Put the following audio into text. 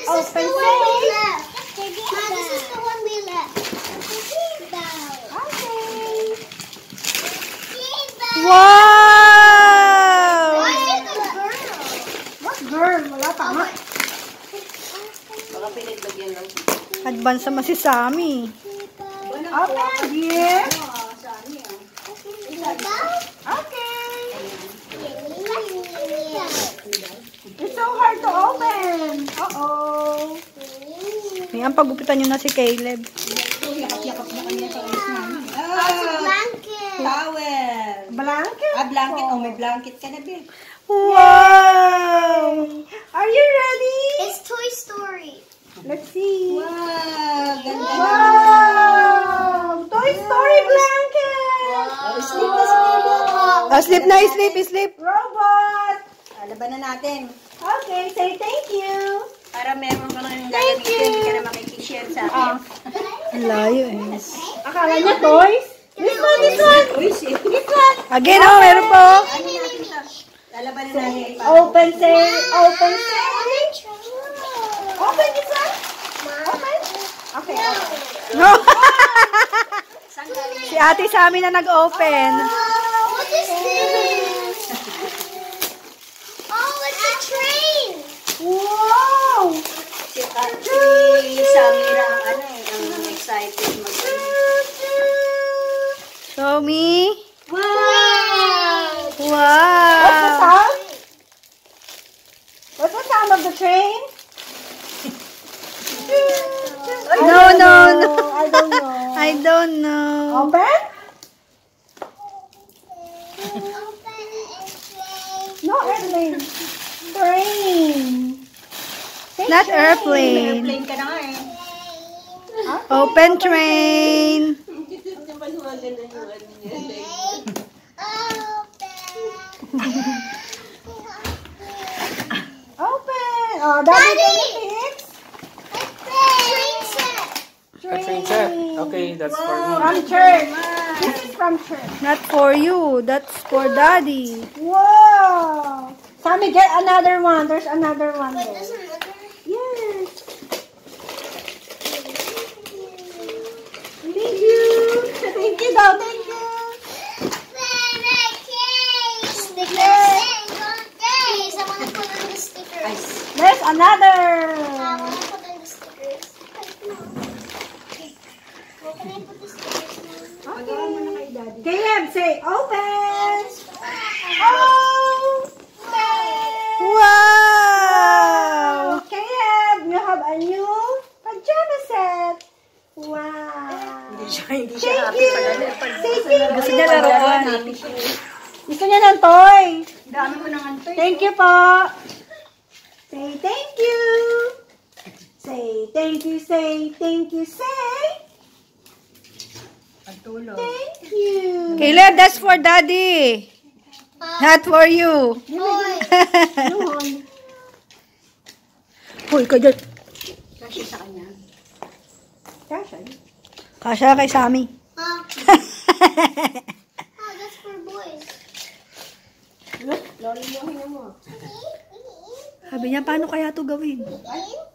This is the one we left. Ma, this is the one we left. Okay. Wow! Why is it the girl? What girl? Wala tama. Baka pinaglagyan lang. Advance naman si Sammy. Open. Yes. Diba? Okay. It's so hard to open. Uh-oh. Ayan, pagupitan nyo na si Caleb. Yakap-yakap na kanya sa ayos namin. Blanket. Towel. Blanket. Blanket. Oh, may blanket ka na, babe. Wow! Are you ready? It's Toy Story. Let's see. Wow! Ganda na. Wow! Toy Story blanket. Sleep na si baby. Sleep na, sleep. Robot. Laban na natin. Okay, say thank you. Para meron ka nang gagamitin, hindi ka na makikishare sa akin. Ang layo eh. Akala niya toys? This one. Uy, si... This one. Again, oh, meron po. Ano natin ito? Lalaban na natin. Open, say. Open, say. Open this one. Open. Okay, open. No! Saan galing Si ate Sammy na nag-open. What is this? Oh, it's a train. Wow! si Samira ang ang excited mag Show me. Wow. What's the Wow! sound? What's the sound of the train? No. I don't know. I don't know. Open? No airplane. Train. Not airplane. airplane ka na nga eh. Open train. Open. Oh, Daddy, can you fix? Train set. A train set. Okay, that's for me. From church. This is from church. Not for you. That's for daddy. Whoa. Sammy, get another one. There's another one Wait, there. there's another. Yes. Thank you. Thank you, though. Thank you. Stickers. Please, I want to put on the stickers. There's another. I want to put on the stickers. Where can I put the stickers now? Caleb, say open. Oh. Wow! Caleb, you have a new pajama set. Wow. Hindi siya Thank happy you. pala. Say thank you. Gusto niya laruan. Gusto niya ng toy. Dami ko nang antoy. Thank you po. Say thank you. Say thank you. Say thank you. Say Pagtulog. thank you. Caleb, that's for daddy. Not for you. Boy. Hoy, ka dyan. Kasi sa kanya. Kasha. Kasya kay Sammy. Oh, that's for boys. Lolo mo, hina mo. Sabi niya, paano kaya ito gawin? Eat.